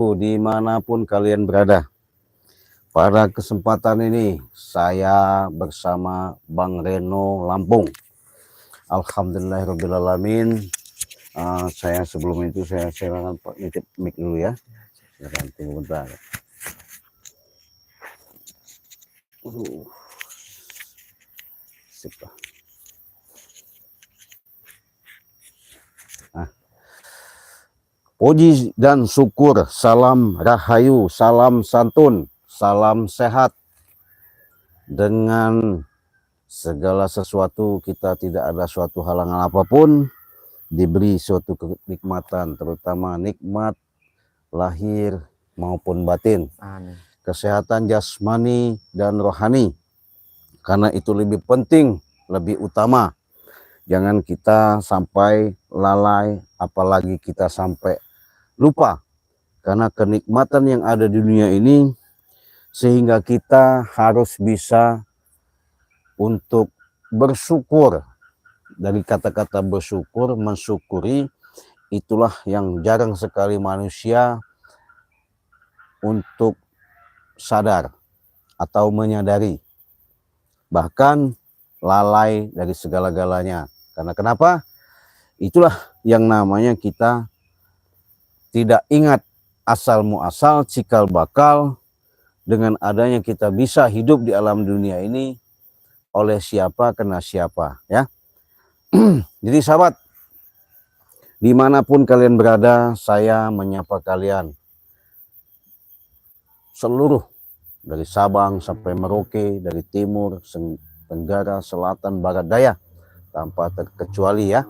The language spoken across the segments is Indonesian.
Dimanapun kalian berada. Pada kesempatan ini saya bersama Bang Reno Lampung. Alhamdulillahirrahmanirrahim. Saya sebelum itu saya silakan Pak nitip mic dulu ya. Silakan tunggu bentar. Sip. Puji dan syukur, salam rahayu, salam santun, salam sehat. Dengan segala sesuatu kita tidak ada suatu halangan apapun, diberi suatu kenikmatan, terutama nikmat lahir maupun batin. Amin. Kesehatan jasmani dan rohani. Karena itu lebih penting, lebih utama. Jangan kita sampai lalai, apalagi kita sampai lupa. Karena kenikmatan yang ada di dunia ini, sehingga kita harus bisa untuk bersyukur. Dari kata-kata bersyukur, mensyukuri, itulah yang jarang sekali manusia untuk sadar atau menyadari. Bahkan lalai dari segala-galanya. Karena kenapa? Itulah yang namanya kita tidak ingat asal muasal, cikal bakal. Dengan adanya kita bisa hidup di alam dunia ini oleh siapa kena siapa, ya. Jadi sahabat, dimanapun kalian berada, saya menyapa kalian seluruh, dari Sabang sampai Merauke, dari timur, tenggara, selatan, barat, daya, tanpa terkecuali ya.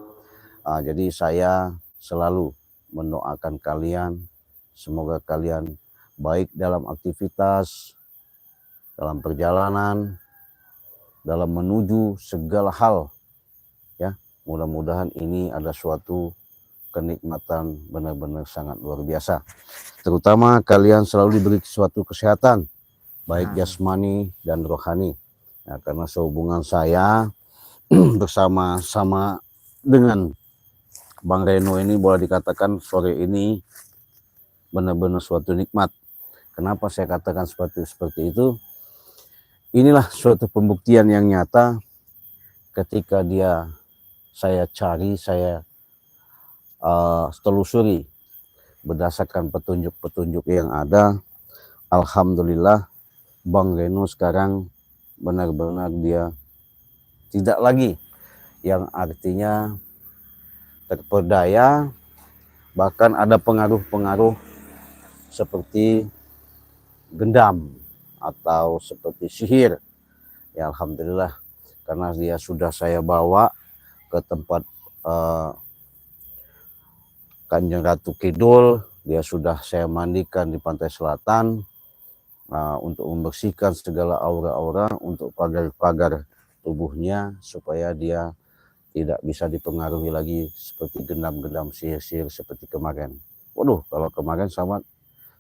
Jadi saya selalu mendoakan kalian, semoga kalian baik dalam aktivitas, dalam perjalanan, dalam menuju segala hal, ya. Mudah-mudahan ini ada suatu kenikmatan benar-benar sangat luar biasa. Terutama kalian selalu diberi suatu kesehatan, baik jasmani dan rohani. Nah, karena sehubungan saya bersama-sama dengan Bang Reno ini, boleh dikatakan sore ini benar-benar suatu nikmat. Kenapa saya katakan seperti itu? Inilah suatu pembuktian yang nyata ketika saya cari, saya telusuri berdasarkan petunjuk-petunjuk yang ada. Alhamdulillah Bang Reno sekarang benar-benar dia tidak lagi yang artinya terperdaya, bahkan ada pengaruh-pengaruh seperti gendam atau seperti sihir. Ya alhamdulillah, karena dia sudah saya bawa ke tempat Kanjeng Ratu Kidul, dia sudah saya mandikan di pantai selatan untuk membersihkan segala aura-aura, untuk pagar-pagar tubuhnya supaya dia tidak bisa dipengaruhi lagi seperti gendam-gendam sihir-sihir seperti kemarin. Waduh, kalau kemarin sama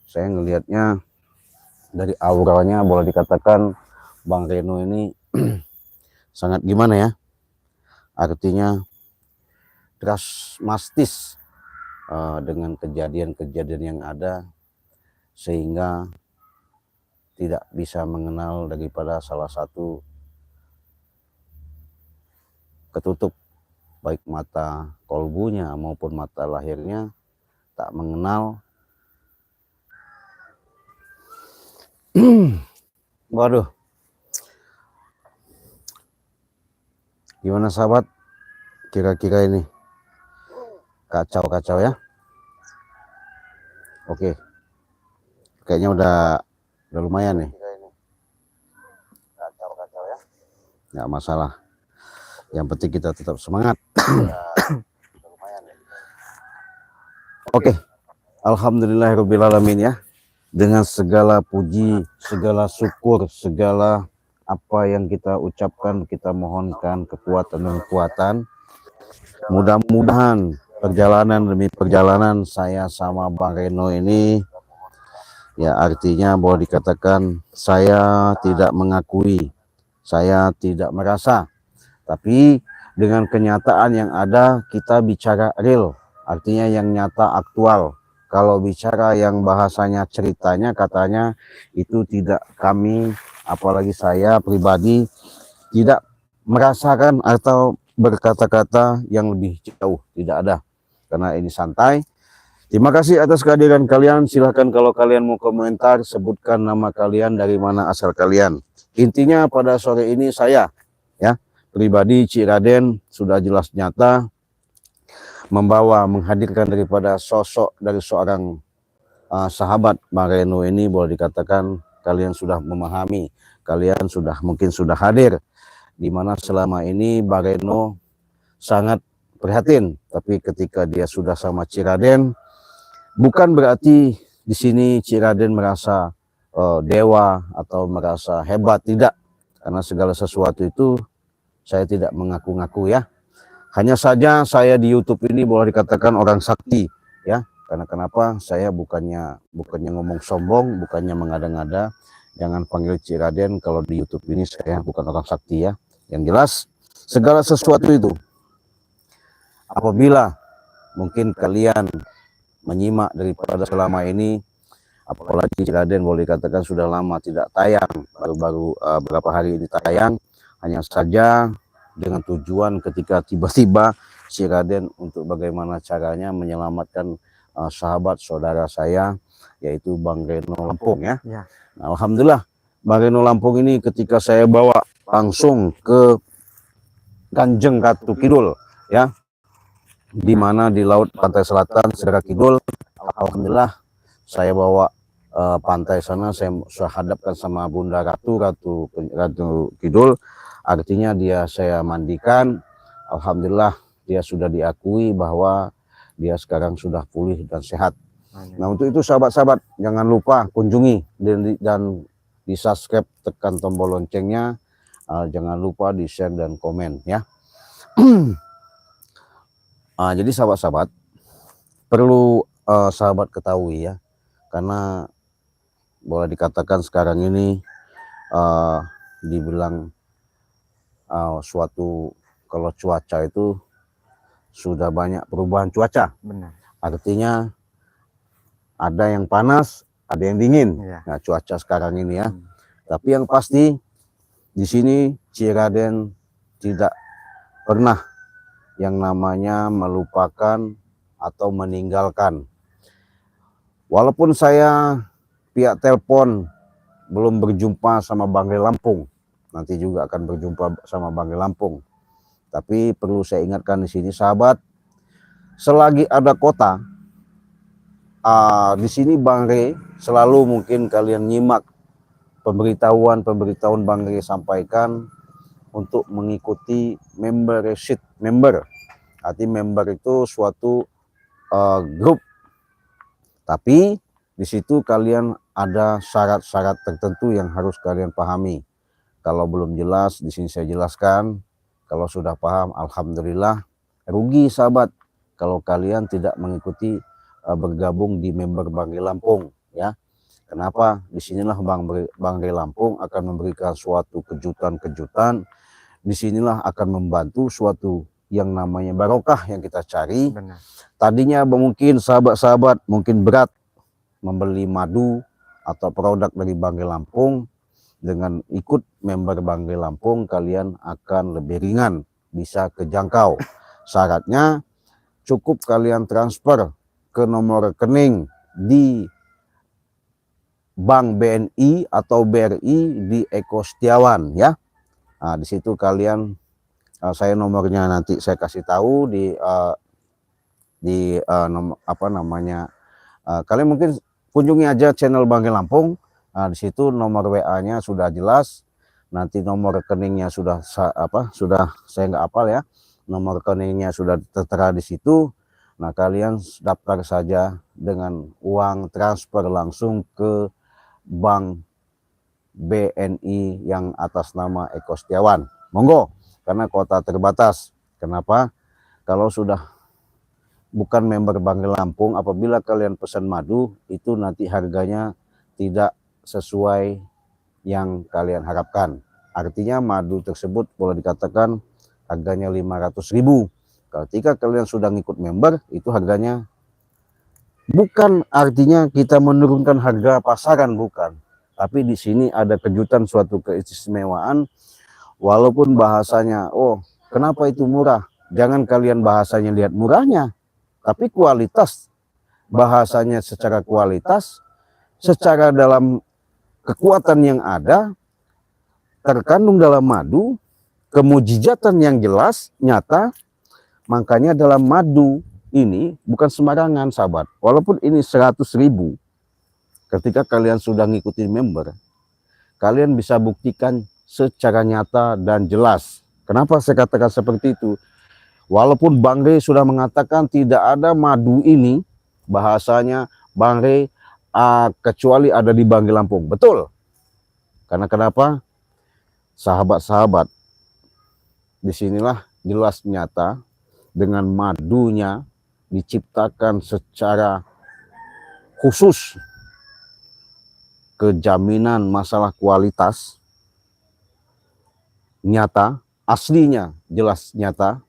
saya ngelihatnya dari auranya, boleh dikatakan Bang Reno ini sangat gimana ya, artinya drastis dengan kejadian-kejadian yang ada, sehingga tidak bisa mengenal daripada salah satu ketutup, baik mata kolbunya maupun mata lahirnya, tak mengenal. Waduh, gimana sahabat, kira-kira ini kacau ya. Oke, kayaknya udah lumayan nih. Kacau ya, nggak masalah, yang penting kita tetap semangat. Oke, alhamdulillahirobbilalamin ya. Dengan segala puji, segala syukur, segala apa yang kita ucapkan, kita mohonkan kekuatan dan kekuatan. Mudah-mudahan perjalanan demi perjalanan saya sama Bang Reno ini, ya artinya boleh dikatakan saya tidak mengakui, saya tidak merasa, tapi dengan kenyataan yang ada kita bicara real, artinya yang nyata, aktual. Kalau bicara yang bahasanya ceritanya katanya itu tidak kami, apalagi saya pribadi tidak merasakan atau berkata-kata yang lebih jauh, tidak ada. Karena ini santai. Terima kasih atas kehadiran kalian. Silahkan kalau kalian mau komentar, sebutkan nama kalian, dari mana asal kalian. Intinya pada sore ini saya, ya, pribadi Cik Raden sudah jelas nyata menghadirkan daripada sosok dari seorang sahabat Bang Reno ini. Boleh dikatakan kalian sudah memahami, kalian mungkin sudah hadir, di mana selama ini Bang Reno sangat prihatin. Tapi ketika dia sudah sama Cik Raden, bukan berarti di sini Cik Raden merasa dewa atau merasa hebat, tidak. Karena segala sesuatu itu saya tidak mengaku-ngaku, ya. Hanya saja saya di YouTube ini boleh dikatakan orang sakti, ya. Karena kenapa? Saya bukannya ngomong sombong, bukannya mengada-ngada. Jangan panggil Cik Raden kalau di YouTube ini saya bukan orang sakti, ya. Yang jelas segala sesuatu itu apabila mungkin kalian menyimak daripada selama ini, apalagi Cik Raden boleh dikatakan sudah lama tidak tayang, baru-baru beberapa hari ini tayang, hanya saja dengan tujuan ketika tiba-tiba Cik Raden untuk bagaimana caranya menyelamatkan sahabat saudara saya, yaitu Bang Reno Lampung, ya. Nah, alhamdulillah Bang Reno Lampung ini ketika saya bawa langsung ke Kanjeng Ratu Kidul, ya, di mana di laut pantai selatan Segara Kidul. Alhamdulillah saya bawa pantai sana, saya hadapkan sama Bunda Ratu Kidul. Artinya saya mandikan. Alhamdulillah dia sudah diakui bahwa dia sekarang sudah pulih dan sehat. Nah, untuk itu sahabat-sahabat jangan lupa kunjungi dan di subscribe, tekan tombol loncengnya, jangan lupa di share dan komen, ya. Jadi sahabat-sahabat perlu sahabat ketahui, ya, karena boleh dikatakan sekarang ini dibilang suatu, kalau cuaca itu sudah banyak perubahan cuaca. Benar. Artinya ada yang panas, ada yang dingin. Ya. Nah, cuaca sekarang ini, ya. Tapi yang pasti di sini Cik Raden tidak pernah yang namanya melupakan atau meninggalkan. Walaupun saya pihak telepon belum berjumpa sama Bang Reno Lampung, nanti juga akan berjumpa sama Bang Reno Lampung. Tapi perlu saya ingatkan di sini sahabat, selagi ada kota, di sini Bang Re selalu, mungkin kalian nyimak pemberitahuan Bang Re sampaikan untuk mengikuti membership. Arti member itu suatu grup, tapi di situ kalian ada syarat-syarat tertentu yang harus kalian pahami. Kalau belum jelas, di sini saya jelaskan. Kalau sudah paham, alhamdulillah. Rugi sahabat kalau kalian tidak mengikuti bergabung di member Bang Reno Lampung, ya. Kenapa? Disinilah Bang Reno Lampung akan memberikan suatu kejutan-kejutan. Disinilah akan membantu suatu yang namanya barokah yang kita cari. Benar. Tadinya mungkin sahabat-sahabat mungkin berat membeli madu atau produk dari Bang Reno Lampung. Dengan ikut member Bang Reno Lampung, kalian akan lebih ringan, bisa kejangkau. Syaratnya cukup kalian transfer ke nomor rekening di Bank BNI atau BRI di Eko Setiawan, ya. Nah, di situ kalian, saya nomornya nanti saya kasih tahu kalian mungkin kunjungi aja channel Bang Reno Lampung. Nah, di situ nomor WA-nya sudah jelas, nanti nomor rekeningnya sudah saya nggak hafal, ya. Nomor rekeningnya sudah tertera di situ. Nah, kalian daftar saja dengan uang transfer langsung ke Bank BNI yang atas nama Eko Setiawan. Monggo, karena kuota terbatas. Kenapa? Kalau sudah bukan member Bang Reno Lampung, apabila kalian pesan madu, itu nanti harganya tidak sesuai yang kalian harapkan. Artinya madu tersebut boleh dikatakan harganya 500.000. Ketika kalian sudah ngikut member, itu harganya Bukan artinya kita menurunkan harga pasaran, bukan. Tapi di sini ada kejutan, suatu keistimewaan. Walaupun bahasanya, oh kenapa itu murah? Jangan kalian bahasanya lihat murahnya, tapi kualitas. Bahasanya secara kualitas, secara dalam kekuatan yang ada, terkandung dalam madu, kemujizatan yang jelas, nyata. Makanya dalam madu ini bukan sembarangan, sahabat. Walaupun ini 100.000, ketika kalian sudah ngikutin member, kalian bisa buktikan secara nyata dan jelas. Kenapa saya katakan seperti itu? Walaupun Bang Rey sudah mengatakan tidak ada madu ini, bahasanya Bang Rey kecuali ada di Banggai Lampung. Betul. Karena kenapa? Sahabat-sahabat, disinilah jelas nyata dengan madunya diciptakan secara khusus, kejaminan masalah kualitas nyata, aslinya jelas nyata,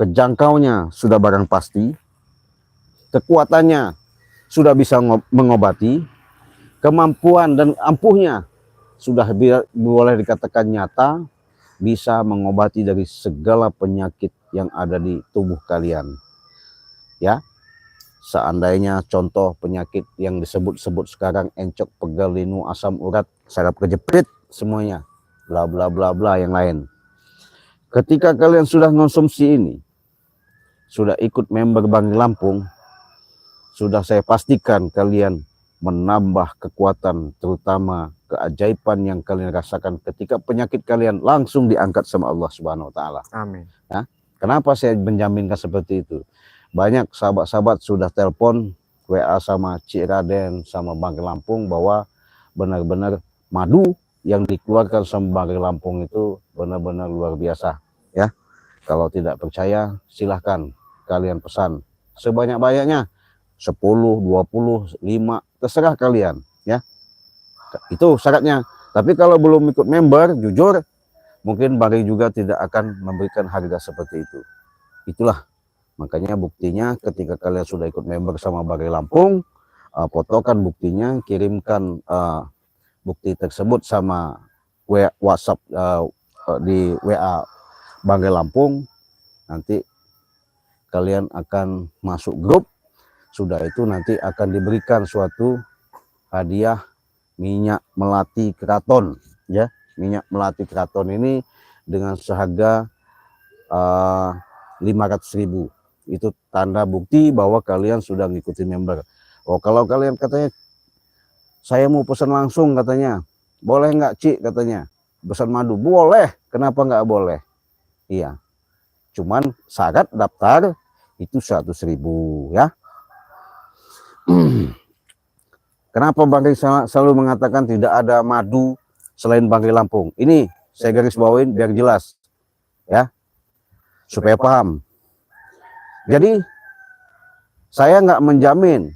kejangkaunya sudah barang pasti, kekuatannya sudah bisa mengobati, kemampuan dan ampuhnya sudah boleh dikatakan nyata, bisa mengobati dari segala penyakit yang ada di tubuh kalian. Ya, seandainya contoh penyakit yang disebut-sebut sekarang, encok, pegal, linu, asam urat, saraf kejepit, semuanya, bla bla bla bla yang lain. Ketika kalian sudah konsumsi ini, sudah ikut member Banggai Lampung, sudah saya pastikan kalian menambah kekuatan, terutama keajaiban yang kalian rasakan ketika penyakit kalian langsung diangkat sama Allah Subhanahu wa taala. Amin. Ya. Kenapa saya menjaminkan seperti itu? Banyak sahabat-sahabat sudah telepon, WA sama Cik Raden sama Banggai Lampung bahwa benar-benar madu yang dikeluarkan sama Banggai Lampung itu benar-benar luar biasa, ya. Kalau tidak percaya, silahkan kalian pesan sebanyak-banyaknya, 10, 20, 5, terserah kalian, ya. Itu syaratnya. Tapi kalau belum ikut member, jujur mungkin Bang Rey juga tidak akan memberikan harga seperti itu. Itulah makanya buktinya ketika kalian sudah ikut member sama Banggai Lampung, fotokan buktinya, kirimkan bukti tersebut sama WhatsApp di WA Banggai Lampung. Nanti kalian akan masuk grup. Sudah itu nanti akan diberikan suatu hadiah minyak melati keraton, ya. Minyak melati keraton ini dengan seharga 500.000. Itu tanda bukti bahwa kalian sudah ngikutin member. Oh, kalau kalian katanya saya mau pesan langsung, katanya boleh nggak Cik, katanya pesan madu, boleh. Kenapa nggak boleh? Iya, cuman syarat daftar itu 100.000, ya. Kenapa Bang Rey selalu mengatakan tidak ada madu selain Banggai Lampung? Ini saya garis bawain biar jelas, ya, supaya paham. Jadi saya nggak menjamin,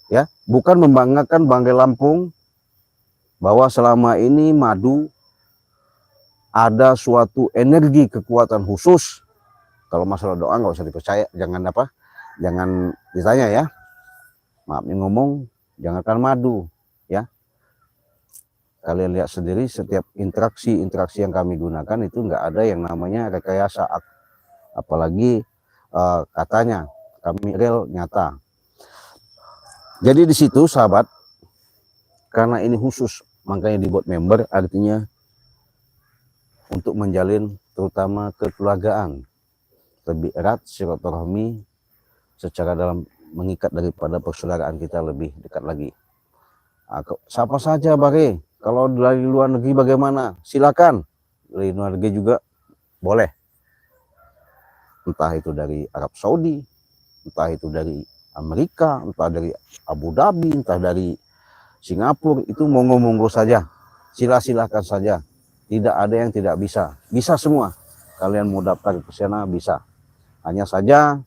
ya, bukan membanggakan Banggai Lampung bahwa selama ini madu ada suatu energi kekuatan khusus. Kalau masalah doa nggak usah dipercaya, jangan ditanya, ya. Maaf yang ngomong, jangankan madu, ya. Kalian lihat sendiri setiap interaksi yang kami gunakan itu nggak ada yang namanya rekayasa, apalagi katanya kami real, nyata. Jadi di situ sahabat, karena ini khusus makanya dibuat member, artinya untuk menjalin terutama kekeluargaan lebih erat, silaturahmi secara dalam mengikat daripada persaudaraan kita lebih dekat lagi. Siapa saja Bang Rey, kalau dari luar negeri bagaimana? Silakan, dari luar negeri juga boleh. Entah itu dari Arab Saudi, entah itu dari Amerika, entah dari Abu Dhabi, entah dari Singapura, itu monggo-monggo saja. Silakan saja. Tidak ada yang tidak bisa. Bisa semua. Kalian mau daftar ke sana bisa. Hanya saja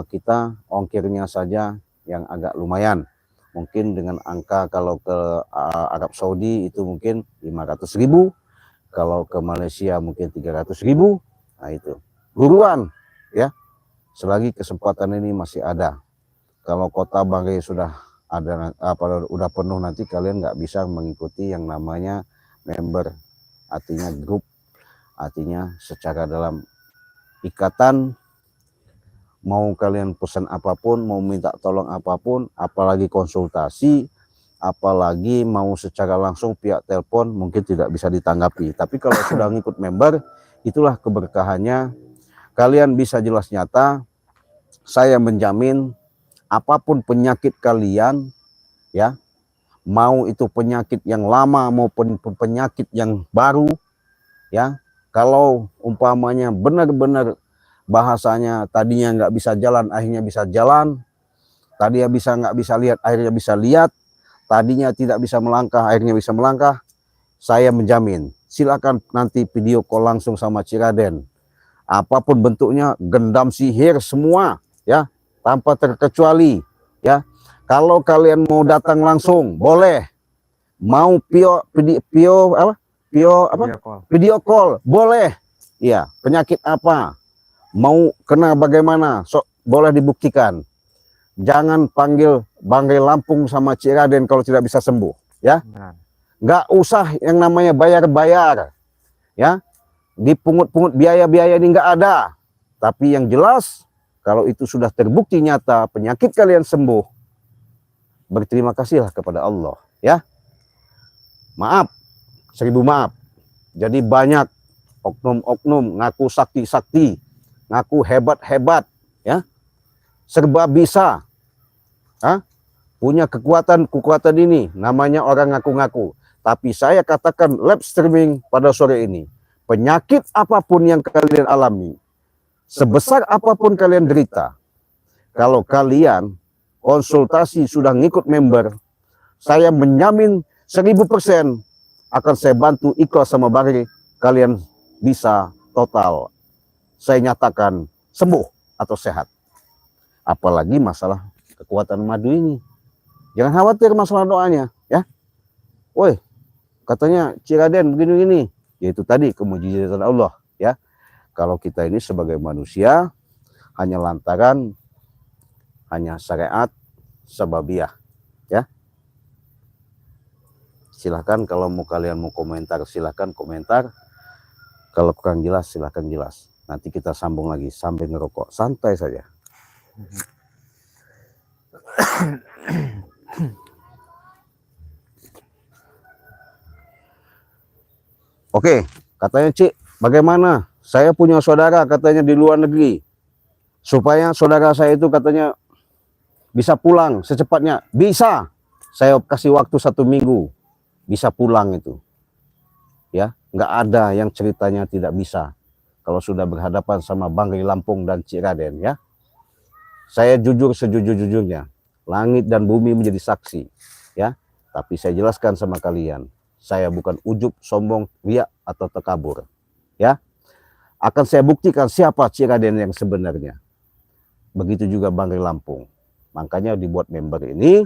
kita ongkirnya saja yang agak lumayan. Mungkin dengan angka kalau ke Arab Saudi itu mungkin 500.000. Kalau ke Malaysia mungkin 300.000. Nah itu. Buruan, ya. Selagi kesempatan ini masih ada. Kalau kota Banggai sudah ada udah penuh, nanti kalian nggak bisa mengikuti yang namanya member, artinya grup, artinya secara dalam ikatan. Mau kalian pesan apapun, mau minta tolong apapun, apalagi konsultasi, apalagi mau secara langsung pihak telepon, mungkin tidak bisa ditanggapi. Tapi kalau sudah ngikut member, itulah keberkahannya. Kalian bisa jelas nyata, saya menjamin apapun penyakit kalian, ya, mau itu penyakit yang lama maupun penyakit yang baru, ya, kalau umpamanya benar-benar bahasanya tadinya nggak bisa jalan, akhirnya bisa jalan, tadinya nggak bisa lihat, akhirnya bisa lihat, tadinya tidak bisa melangkah, akhirnya bisa melangkah, saya menjamin. Silakan nanti video call langsung sama Ciraden, apapun bentuknya, gendam sihir semua, ya, tanpa terkecuali, ya. Kalau kalian mau datang langsung boleh, mau video call boleh, ya. Penyakit apa, mau kena bagaimana, boleh dibuktikan. Jangan panggil Banggai Lampung sama Ciraden kalau tidak bisa sembuh, ya. Nggak usah yang namanya bayar-bayar, ya. Dipungut-pungut biaya-biaya ini nggak ada. Tapi yang jelas, kalau itu sudah terbukti nyata penyakit kalian sembuh, berterima kasihlah kepada Allah, ya. Maaf, 1000 maaf. Jadi banyak oknum-oknum ngaku sakti-sakti, ngaku hebat-hebat, ya, serba bisa, punya kekuatan ini, namanya orang ngaku-ngaku. Tapi saya katakan live streaming pada sore ini, penyakit apapun yang kalian alami, sebesar apapun kalian derita, kalau kalian konsultasi sudah ngikut member, saya menjamin 1000% akan saya bantu ikhlas sama Banggai, kalian bisa total, saya nyatakan sembuh atau sehat. Apalagi masalah kekuatan madu ini, jangan khawatir masalah doanya, ya. Woi, katanya Ciraden begini-gini, yaitu tadi kemujizatan Allah, ya. Kalau kita ini sebagai manusia hanya lantaran hanya syariat sababiah, ya. Silahkan kalau kalian mau komentar, silahkan komentar. Kalau kurang jelas, silahkan jelas. Nanti kita sambung lagi sambil ngerokok, santai saja. Oke, katanya Cik, bagaimana? Saya punya saudara katanya di luar negeri. Supaya saudara saya itu katanya bisa pulang secepatnya. Bisa. Saya kasih waktu 1 minggu. Bisa pulang itu. Ya, nggak ada yang ceritanya tidak bisa. Kalau sudah berhadapan sama Banggai Lampung dan Ciraden, ya. Saya jujur sejujur-jujurnya. Langit dan bumi menjadi saksi, ya. Tapi saya jelaskan sama kalian, saya bukan ujub, sombong, riak atau takabur, ya. Akan saya buktikan siapa Ciraden yang sebenarnya. Begitu juga Banggai Lampung. Makanya dibuat member ini.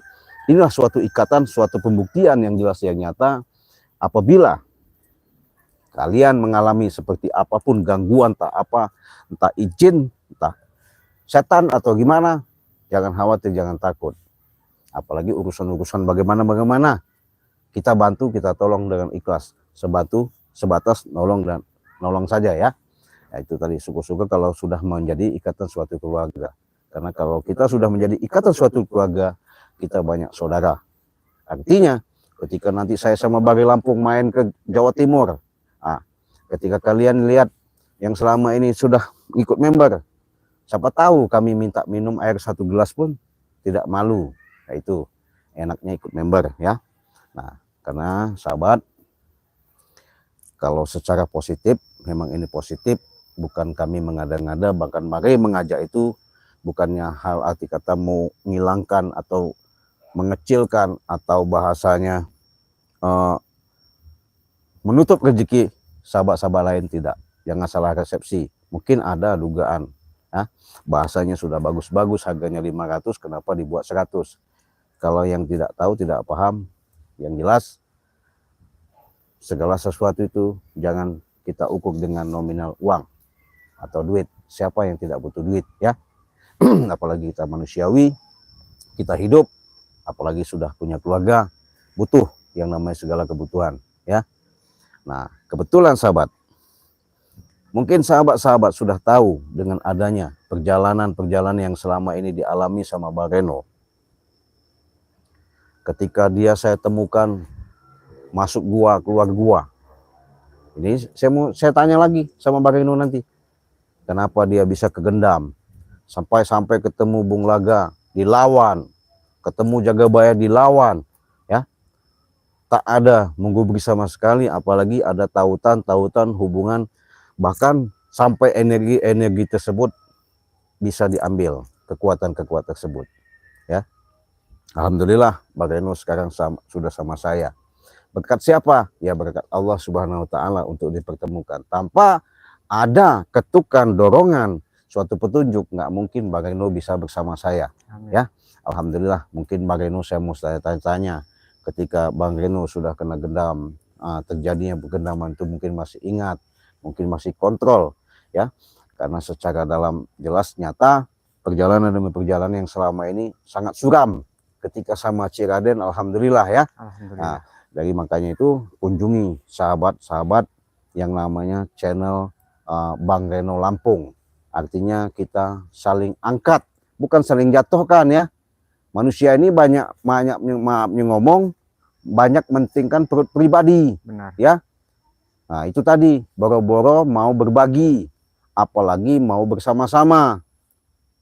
Inilah suatu ikatan, suatu pembuktian yang jelas yang nyata. Apabila kalian mengalami seperti apapun gangguan, entah izin, entah setan atau gimana, jangan khawatir, jangan takut. Apalagi urusan-urusan bagaimana, kita bantu, kita tolong dengan ikhlas, sebatas nolong saja, ya. Nah, itu tadi, syukur-syukur kalau sudah menjadi ikatan suatu keluarga. Karena kalau kita sudah menjadi ikatan suatu keluarga, kita banyak saudara. Artinya, ketika nanti saya sama Banggai Lampung main ke Jawa Timur, ketika kalian lihat yang selama ini sudah ikut member, siapa tahu kami minta minum air 1 gelas pun tidak malu. Nah, itu enaknya ikut member, ya. Nah, karena sahabat, kalau secara positif, memang ini positif, bukan kami mengada-ngada, bahkan Banggai mengajak itu bukannya hal arti kata mau menghilangkan atau mengecilkan atau bahasanya menutup rezeki sahabat-sahabat lain, tidak. Jangan salah resepsi, mungkin ada dugaan, ya. Bahasanya sudah bagus-bagus, harganya 500, kenapa dibuat 100? Kalau yang tidak tahu, tidak paham, yang jelas segala sesuatu itu jangan kita ukur dengan nominal uang atau duit. Siapa yang tidak butuh duit, ya. Apalagi kita manusiawi, kita hidup, apalagi sudah punya keluarga, butuh yang namanya segala kebutuhan, ya. Nah, kebetulan sahabat, mungkin sahabat-sahabat sudah tahu dengan adanya perjalanan-perjalanan yang selama ini dialami sama Bang Reno. Ketika saya temukan masuk gua, keluar gua. Ini saya tanya lagi sama Bang Reno nanti. Kenapa dia bisa kegendam? Sampai ketemu Bung Laga dilawan, ketemu Jagabaya dilawan, ya. Tak ada menggubris sama sekali, apalagi ada tautan hubungan, bahkan sampai energi tersebut bisa diambil, kekuatan tersebut, ya. Alhamdulillah Bang Reno sekarang sudah sama saya. Berkat siapa? Ya berkat Allah Subhanahu wa taala untuk dipertemukan. Tanpa ada ketukan, dorongan, suatu petunjuk, nggak mungkin Bang Reno bisa bersama saya. Amin. Ya, alhamdulillah. Mungkin Bang Reno saya mau tanya-tanya, ketika Bang Reno sudah kena gendam, terjadinya gendaman itu mungkin masih ingat, mungkin masih kontrol, ya. Karena secara dalam jelas nyata perjalanan demi perjalanan yang selama ini sangat suram. Ketika sama Ciraden, alhamdulillah ya. Alhamdulillah. Nah, dari makanya itu kunjungi sahabat-sahabat yang namanya channel Bang Reno Lampung. Artinya kita saling angkat, bukan saling jatuhkan ya. Manusia ini banyak ngomong, banyak mentingkan perut pribadi. Benar. Ya. Nah, itu tadi, boro-boro mau berbagi, apalagi mau bersama-sama.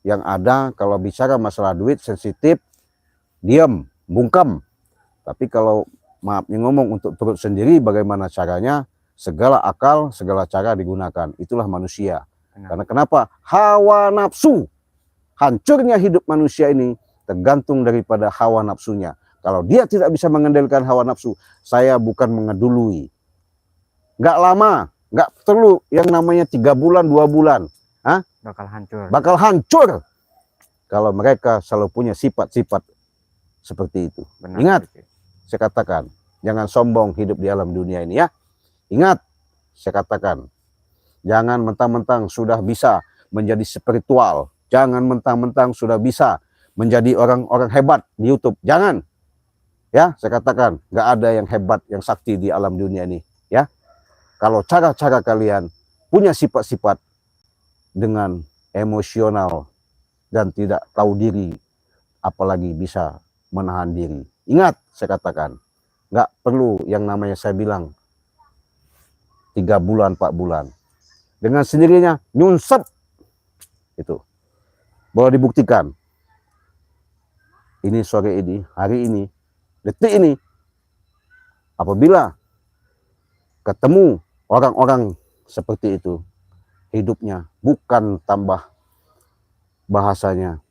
Yang ada kalau bicara masalah duit sensitif, diam, bungkam. Tapi kalau ngomong untuk perut sendiri, bagaimana caranya, segala akal, segala cara digunakan. Itulah manusia. Karena kenapa? Hawa nafsu. Hancurnya hidup manusia ini tergantung daripada hawa nafsunya. Kalau dia tidak bisa mengendalikan hawa nafsu, saya bukan mengedului. Nggak lama, nggak perlu yang namanya 3 bulan, 2 bulan. Hah? Bakal hancur. Bakal hancur. Kalau mereka selalu punya sifat-sifat seperti itu. Benar. Ingat, saya katakan, jangan sombong hidup di alam dunia ini ya. Ingat, saya katakan, jangan mentang-mentang sudah bisa menjadi spiritual. Jangan mentang-mentang sudah bisa menjadi orang-orang hebat di YouTube. Jangan. Ya, saya katakan, nggak ada yang hebat, yang sakti di alam dunia ini. Ya, kalau cara-cara kalian punya sifat-sifat dengan emosional dan tidak tahu diri, apalagi bisa menahan diri. Ingat, saya katakan, nggak perlu yang namanya saya bilang 3 bulan, 4 bulan. Dengan sendirinya nyunsep. Itu. Boleh dibuktikan. Ini sore ini, hari ini, detik ini. Apabila ketemu orang-orang seperti itu, hidupnya bukan tambah bahasanya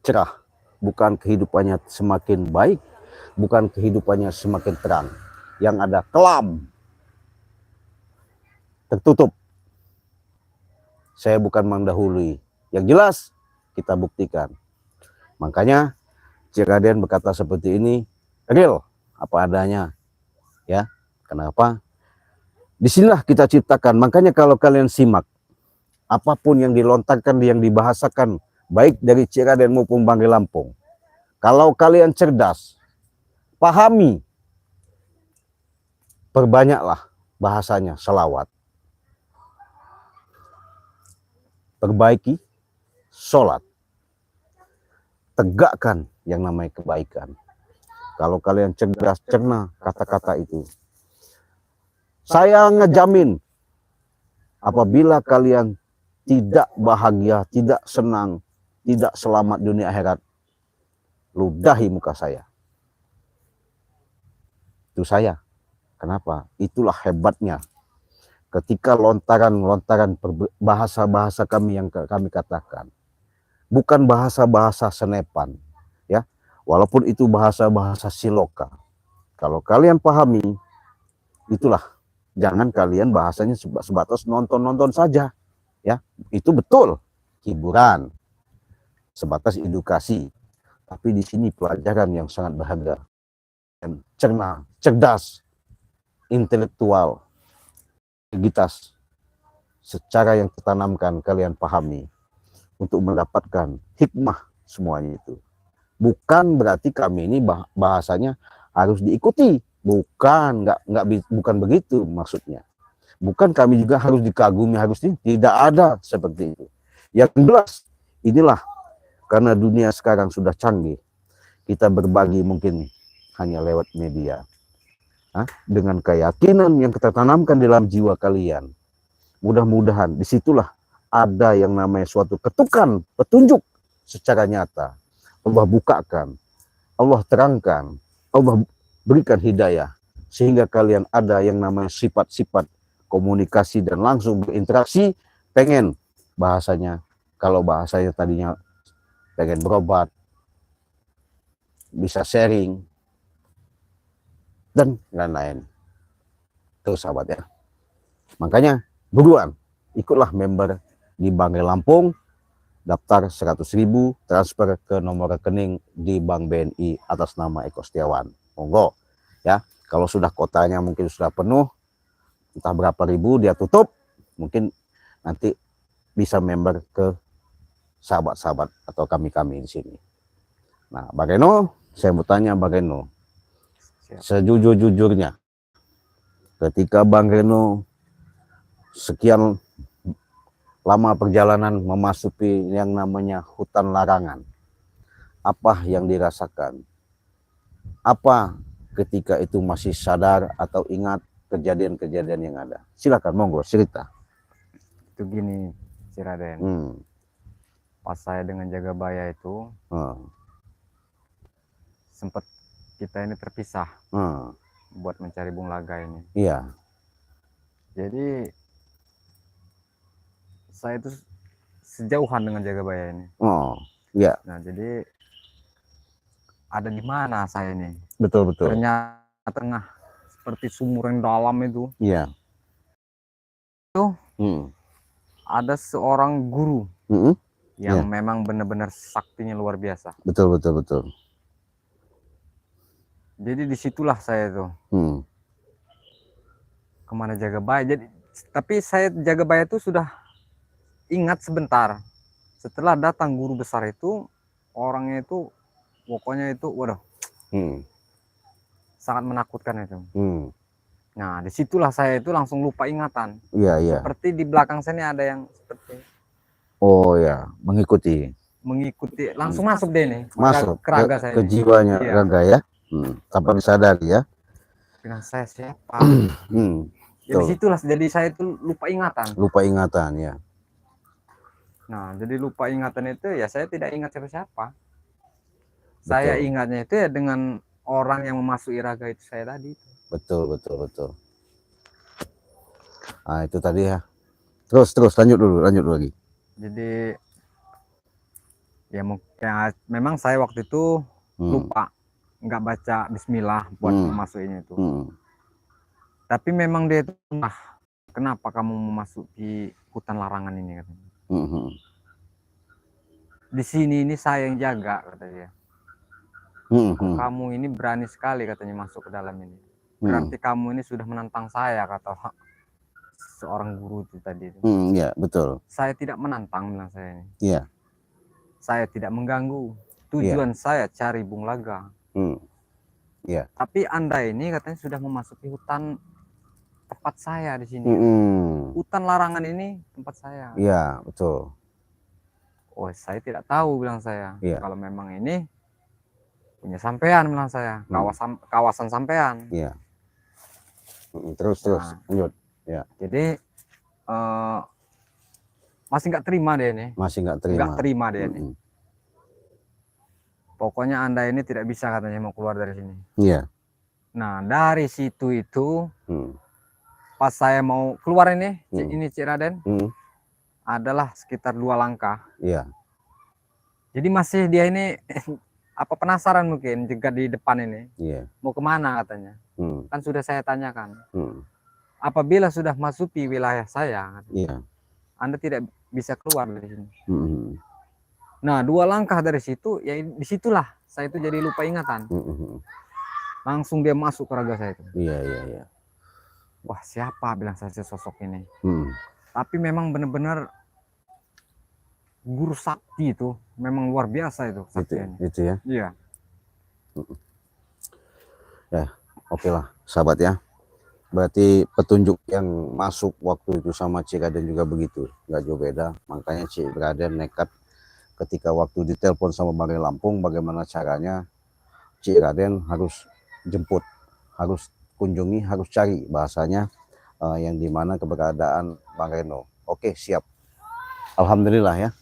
cerah, bukan kehidupannya semakin baik, bukan kehidupannya semakin terang. Yang ada kelam, tertutup. Saya bukan mendahului. Yang jelas kita buktikan. Makanya Ciraden berkata seperti ini, real apa adanya. Ya, kenapa? Disinilah kita ciptakan. Makanya kalau kalian simak, apapun yang dilontarkan, yang dibahasakan, baik dari Ciraden maupun Bang Lampung, kalau kalian cerdas, pahami, perbanyaklah bahasanya selawat. Perbaiki sholat. Tegakkan yang namanya kebaikan. Kalau kalian cerdas, cerna kata-kata itu, saya ngejamin apabila kalian tidak bahagia, tidak senang, tidak selamat dunia akhirat, ludahi muka saya. Itu saya. Kenapa? Itulah hebatnya. Ketika lontaran bahasa-bahasa kami yang kami katakan, bukan bahasa-bahasa senepan, ya, walaupun itu bahasa-bahasa siloka. Kalau kalian pahami, itulah. Jangan kalian bahasanya sebatas nonton-nonton saja, ya. Itu betul, hiburan, sebatas edukasi. Tapi di sini pelajaran yang sangat berharga, cerna, cerdas, intelektual, integritas, secara yang tertanamkan kalian pahami untuk mendapatkan hikmah semuanya itu. Bukan berarti kami ini bahasanya harus diikuti, bukan begitu maksudnya. Bukan kami juga harus dikagumi, tidak ada seperti itu. Yang jelas, inilah karena dunia sekarang sudah canggih, kita berbagi mungkin hanya lewat media. Dengan keyakinan yang kita tanamkan dalam jiwa kalian, mudah-mudahan disitulah ada yang namanya suatu ketukan, petunjuk secara nyata. Allah bukakan, Allah terangkan, Allah berikan hidayah, sehingga kalian ada yang namanya sifat-sifat komunikasi dan langsung berinteraksi, pengen bahasanya, kalau bahasanya tadinya pengen berobat, bisa sharing, dan lain-lain. Tuh sahabat ya. Makanya buruan, ikutlah member di Bank Lampung, daftar 100.000, transfer ke nomor rekening di Bank BNI atas nama Eko Setiawan. Monggo ya. Kalau sudah kotanya mungkin sudah penuh, entah berapa ribu dia tutup, mungkin nanti bisa member ke sahabat-sahabat atau kami-kami di sini. Nah, Bang Reno, saya mau tanya Bang Reno, sejujur-jujurnya, ketika Bang Reno sekian lama perjalanan memasuki yang namanya hutan larangan, apa yang dirasakan? Apa ketika itu masih sadar atau ingat kejadian-kejadian yang ada? Silakan, monggo cerita. Itu gini, si Raden. Pas saya dengan Jagabaya itu, sempat kita ini terpisah buat mencari Bung Laga ini. Iya. Jadi saya itu sejauhan dengan Jagabaya ini. Iya. Nah, jadi ada di mana saya ini? Betul. Ternyata tengah seperti sumur yang dalam itu. Iya. Itu ada seorang guru yang memang benar-benar saktinya luar biasa. Betul. Jadi disitulah saya tuh kemana Jagabaya. Jadi tapi saya Jagabaya itu sudah ingat sebentar. Setelah datang guru besar itu, orangnya itu pokoknya itu waduh sangat menakutkan itu. Nah disitulah saya itu langsung lupa ingatan. Iya. Seperti di belakang saya ini ada yang seperti mengikuti langsung masuk deh nih, masuk ke raga saya, ke jiwanya raga ya, tanpa disadari ya. Bilang saya siapa? Jadi situlah jadi saya itu lupa ingatan ya. Nah jadi lupa ingatan itu ya saya tidak ingat siapa-siapa. Saya ingatnya itu ya dengan orang yang memasuki raga itu saya tadi. Betul. Nah itu tadi ya. Terus lanjut lagi. Jadi ya memang saya waktu itu lupa nggak baca Bismillah buat memasukinya itu. Tapi memang dia itu, kenapa kamu memasuki hutan larangan ini katanya. Di sini ini saya yang jaga kata dia. Kamu ini berani sekali katanya masuk ke dalam ini. Berarti kamu ini sudah menantang saya kata seorang guru itu tadi. Iya betul. Saya tidak menantang bilang saya ini. Iya. Saya tidak mengganggu. Tujuan saya cari Bung Laga. Iya. Tapi Anda ini katanya sudah memasuki hutan tempat saya di sini. Hutan larangan ini tempat saya. Iya betul. Oh saya tidak tahu bilang saya. Kalau memang ini punya sampean bilang saya, kawasan sampean. Iya. Terus lanjut. Ya. Jadi masih nggak terima dia ini. Nggak terima dia ini. Pokoknya Anda ini tidak bisa katanya mau keluar dari sini. Iya. Nah dari situ itu pas saya mau keluar ini, ini Cik Raden, adalah sekitar 2 langkah. Iya. Jadi masih dia ini apa penasaran mungkin juga di depan ini. Iya. Mau kemana katanya. Kan sudah saya tanyakan. Apabila sudah masuki wilayah saya, Anda tidak bisa keluar dari sini. Nah 2 langkah dari situ, ya disitulah saya itu jadi lupa ingatan. Langsung dia masuk ke raga saya itu. Iya. Wah siapa bilang saya sosok ini. Tapi memang benar-benar guru sakti itu. memang luar biasa itu saktinya. Itu ya. Iya. Ya, oke lah, sahabat ya. Berarti petunjuk yang masuk waktu itu sama Cik Raden juga begitu, nggak jauh beda. Makanya Cik Raden nekat ketika waktu ditelepon sama Bang Lampung, bagaimana caranya Cik Raden harus jemput, harus kunjungi, harus cari bahasanya yang dimana keberadaan Bang Reno. Oke, siap. Alhamdulillah ya.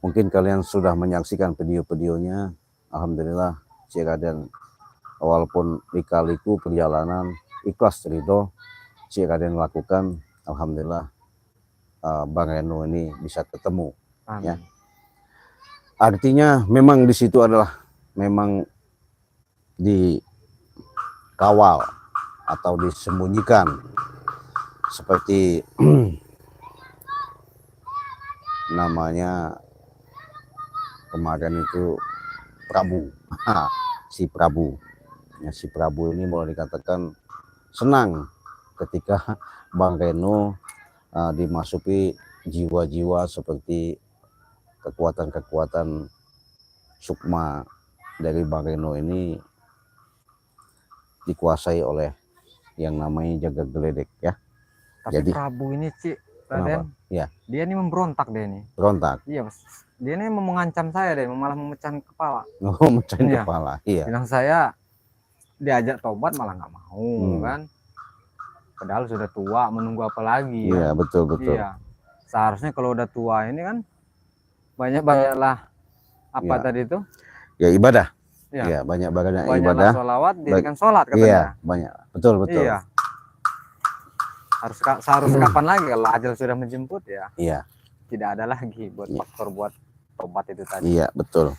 Mungkin kalian sudah menyaksikan video-videonya. Alhamdulillah Cik Raden walaupun lika-liku perjalanan ikhlas ridho Cik Raden lakukan. Alhamdulillah Bang Reno ini bisa ketemu. Amin. Ya. Artinya memang di situ adalah memang dikawal atau disembunyikan seperti namanya kemarin itu Prabu. Si Prabu. Ya, si Prabu ini boleh dikatakan senang ketika Bang Reno dimasuki jiwa-jiwa seperti kekuatan-kekuatan sukma dari Bang Reno ini dikuasai oleh yang namanya jaga geledek ya. Tapi Jadi Prabu ini Cik Raden, ya, dia ini memberontak dia ini. berontak. Iya, dia ini mengancam saya deh, malah memecahkan kepala. Oh, mecahin Iya. kepala. Iya. Bilang saya diajak tobat malah nggak mau kan. Padahal sudah tua, menunggu apa lagi Iya, ya. betul. Iya. Seharusnya kalau udah tua ini kan banyak-banyaklah apa Ya. tadi itu? Ya ibadah. Iya. Iya, banyak-banyaknya Banyaklah ibadah. sholawat, dirikan sholat katanya. Iya, banyak. Betul. Iya. Seharusnya kapan lagi kalau ajal sudah menjemput ya? Iya. Tidak ada lagi buat faktor buat tobat itu tadi. Iya, betul.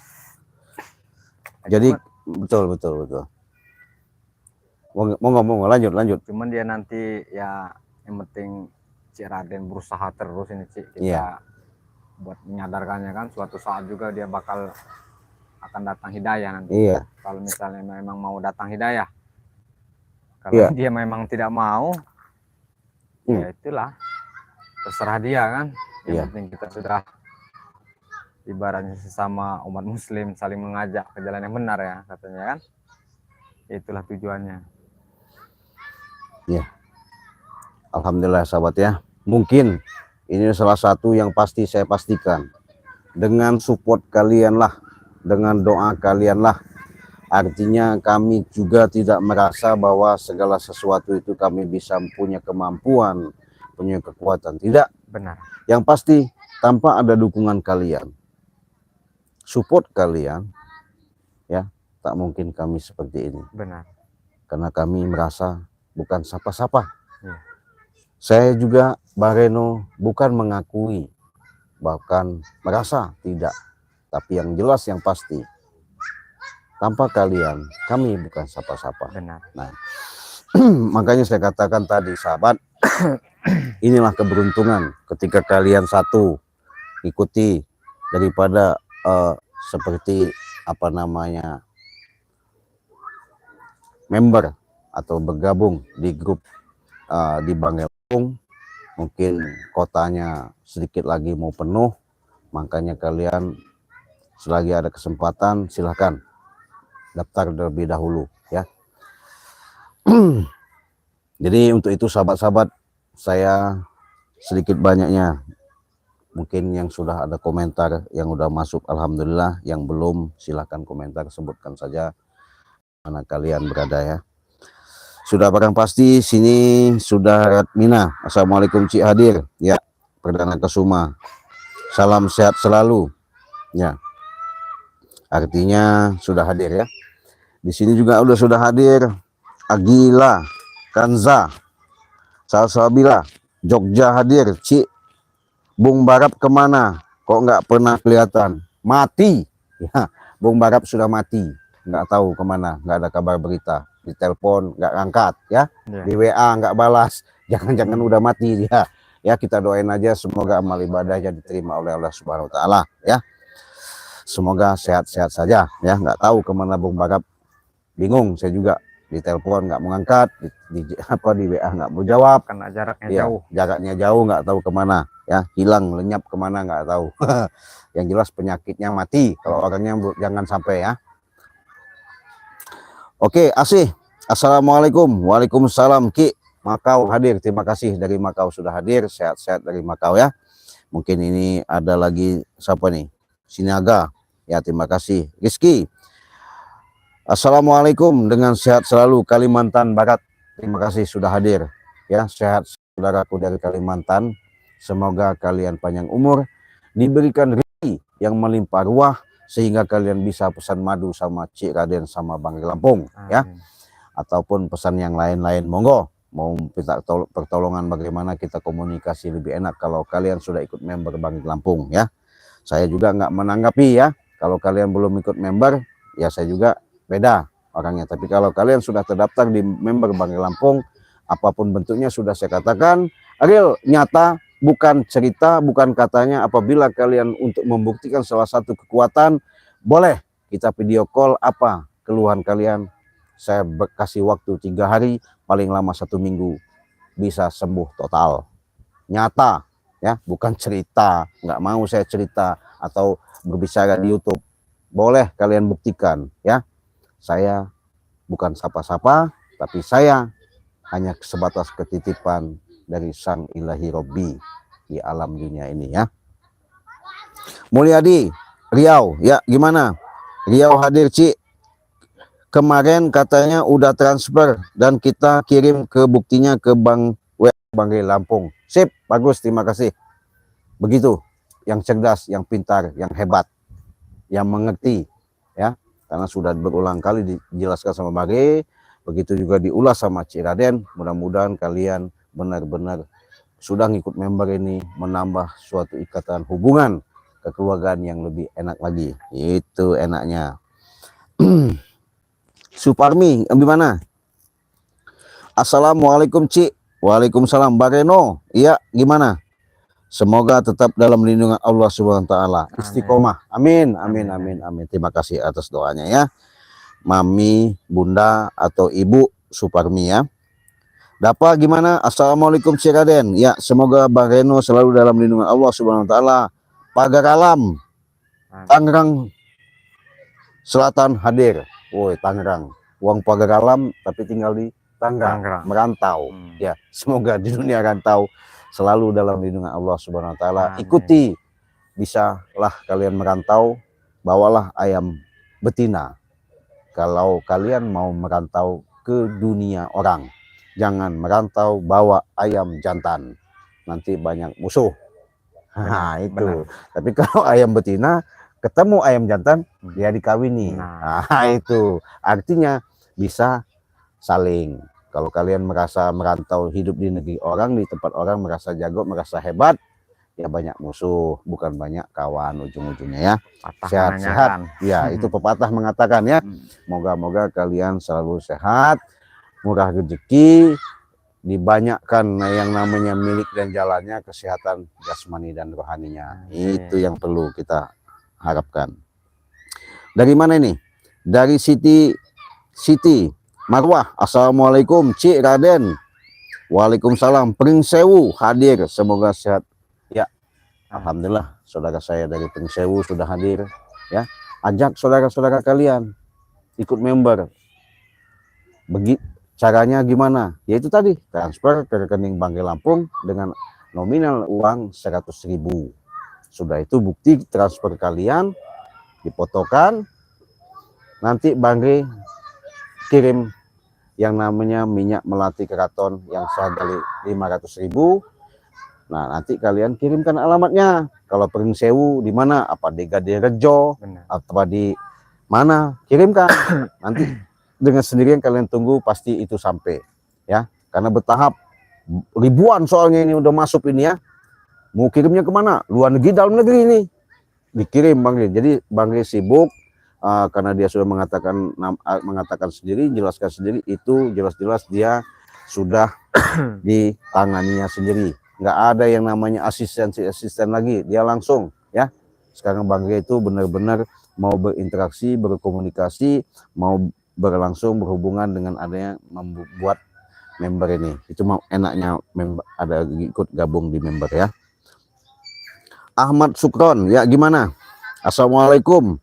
Jadi betul. Mau lanjut. Cuman dia nanti ya yang penting Cik Raden berusaha terus ini Cik, kita Iya. buat menyadarkannya kan suatu saat juga dia bakal akan datang hidayah nanti. Iya. Kalau misalnya memang mau datang hidayah. Kalau dia memang tidak mau, ya itulah terserah dia kan. Yang penting kita sudah ibaratnya sesama umat muslim saling mengajak ke jalan yang benar ya katanya kan. Itulah tujuannya. Ya. Alhamdulillah sahabat ya. Mungkin ini salah satu yang pasti saya pastikan. Dengan support kalian lah, dengan doa kalian lah. Artinya kami juga tidak merasa bahwa segala sesuatu itu kami bisa punya kemampuan, punya kekuatan. Tidak. Benar. Yang pasti tanpa ada dukungan kalian, support kalian, ya tak mungkin kami seperti ini. Benar. Karena kami merasa bukan sapa-sapa. Ya. Saya juga Bang Reno bukan mengakui, bahkan merasa tidak. Tapi yang jelas yang pasti, tanpa kalian kami bukan sapa-sapa. Benar. Nah, makanya saya katakan tadi sahabat, inilah keberuntungan ketika kalian satu ikuti daripada seperti apa namanya member atau bergabung di grup di Bang Lampung. Mungkin kotanya sedikit lagi mau penuh, makanya kalian selagi ada kesempatan silahkan daftar terlebih dahulu ya. Jadi untuk itu sahabat-sahabat, saya sedikit banyaknya mungkin yang sudah ada komentar yang udah masuk alhamdulillah, yang belum silahkan komentar, sebutkan saja mana kalian berada ya. Sudah barang pasti sini sudah Ratmina. Assalamualaikum Cik hadir ya. Perdana Kesuma, salam sehat selalu ya. Artinya sudah hadir ya. Di sini juga sudah hadir Agila Kanza, Salsabila, Jogja hadir. Cik Bung Barap kemana? Kok nggak pernah kelihatan? Mati ya. Bung Barap sudah mati, nggak tahu kemana, nggak ada kabar berita. Di telepon nggak angkat ya, di WA nggak balas. Jangan-jangan udah mati dia ya. Kita doain aja semoga amal ibadahnya diterima oleh Allah Subhanahu Wa Taala ya. Semoga sehat-sehat saja ya. Nggak tahu kemana Bung Barap, bingung saya juga ditelepon nggak mau ngangkat, di WA nggak mau jawab, karena jaraknya ya, jauh. jaraknya jauh, nggak tahu kemana, ya, hilang lenyap kemana nggak tahu. Yang jelas penyakitnya mati kalau orangnya, jangan sampai ya. Oke, Asih. Assalamualaikum. Waalaikumsalam, Ki. Makau hadir, terima kasih dari Makau sudah hadir, sehat-sehat dari Makau ya. Mungkin ini ada lagi siapa nih? Sinaga, ya, terima kasih. Rizky, assalamualaikum, dengan sehat selalu Kalimantan Barat. Terima kasih sudah hadir. Ya, sehat saudaraku dari Kalimantan. Semoga kalian panjang umur, diberikan rezeki yang melimpah ruah, sehingga kalian bisa pesan madu sama Cik Raden sama Bang Lampung. Ya. Ataupun pesan yang lain-lain, monggo. Mau minta pertolongan bagaimana kita komunikasi lebih enak kalau kalian sudah ikut member Bang Lampung ya. Saya juga nggak menanggapi ya. Kalau kalian belum ikut member, ya saya juga beda orangnya. Tapi kalau kalian sudah terdaftar di member Bang Lampung, apapun bentuknya sudah saya katakan, real, nyata, bukan cerita, bukan katanya. Apabila kalian untuk membuktikan salah satu kekuatan, boleh kita video call apa keluhan kalian. Saya kasih waktu 3 hari, paling lama 1 minggu, bisa sembuh total. Nyata, ya, bukan cerita. Nggak mau saya cerita atau berbicara di YouTube. Boleh kalian buktikan, ya. Saya bukan sapa-sapa, tapi saya hanya sebatas ketitipan dari Sang Ilahi Robbi di alam dunia ini, ya. Mulyadi, Riau, ya, gimana? Riau hadir, Ci. Kemarin katanya udah transfer dan kita kirim ke buktinya ke Bang Lampung. Sip, bagus, terima kasih. Begitu, yang cerdas, yang pintar, yang hebat, yang mengerti, ya. Karena sudah berulang kali dijelaskan sama Bang, begitu juga diulas sama Cik Raden. Mudah-mudahan kalian benar-benar sudah ngikut member ini, menambah suatu ikatan hubungan kekeluargaan yang lebih enak lagi. Itu enaknya. Suparmi, gimana? Assalamualaikum, Cik. Waalaikumsalam, Bareno. Iya, gimana? Semoga tetap dalam lindungan Allah Subhanahu wa taala. Istiqomah. Amin, amin, amin, amin. Terima kasih atas doanya ya. Mami, Bunda atau Ibu Suparmi ya. Dapa gimana? Assalamualaikum, Cik Raden. Ya, semoga Bareno selalu dalam lindungan Allah Subhanahu wa taala. Pagar Alam, Tangerang Selatan hadir. Woi, Tangerang, uang Pagar Alam tapi tinggal di Tangerang, merantau. Ya, semoga di dunia rantau selalu dalam lindungan Allah Subhanahu wa taala. Ikuti, bisalah kalian merantau, bawalah ayam betina. Kalau kalian mau merantau ke dunia orang, jangan merantau bawa ayam jantan. Nanti banyak musuh. Nah, itu. Benar. Tapi kalau ayam betina ketemu ayam jantan, dia dikawini. Nah, itu artinya bisa saling. Kalau kalian merasa merantau hidup di negeri orang, di tempat orang, merasa jago, merasa hebat, ya banyak musuh, bukan banyak kawan ujung-ujungnya ya. Sehat-sehat. Ya, itu pepatah mengatakan ya. Moga-moga kalian selalu sehat, murah rezeki, dibanyakkan yang namanya milik dan jalannya, kesehatan jasmani dan rohaninya. Itu yang perlu kita harapkan. Dari mana ini? Dari Siti Marwah. Assalamualaikum, Cik Raden. Waalaikumsalam. Pring Sewu hadir, semoga sehat. Ya, alhamdulillah, saudara saya dari Pring Sewu sudah hadir. Ya, ajak saudara-saudara kalian ikut member. Begitu caranya gimana? Yaitu tadi transfer ke rekening Bang Lampung dengan nominal uang 100.000. Sudah itu bukti transfer kalian difotokan, nanti Bang kirim yang namanya minyak melati keraton yang seharga 500.000. Nah, nanti kalian kirimkan alamatnya. Kalau Pring Sewu di mana? Apa di Gadirejo? Apa di mana? Kirimkan. Nanti dengan sendirian kalian tunggu, pasti itu sampai ya. Karena bertahap, ribuan soalnya ini udah masuk ini ya. Mau kirimnya kemana? Luar negeri, dalam negeri ini dikirim Bang. Jadi Bang sibuk karena dia sudah mengatakan sendiri, jelaskan sendiri, itu jelas-jelas dia sudah ditanganinya sendiri. Nggak ada yang namanya asisten lagi, dia langsung ya. Sekarang Bang itu benar-benar mau berinteraksi, berkomunikasi, mau berlangsung berhubungan dengan adanya membuat member ini. Itu mau enaknya member ada ikut gabung di member ya. Ahmad Sukron, ya gimana? Assalamualaikum.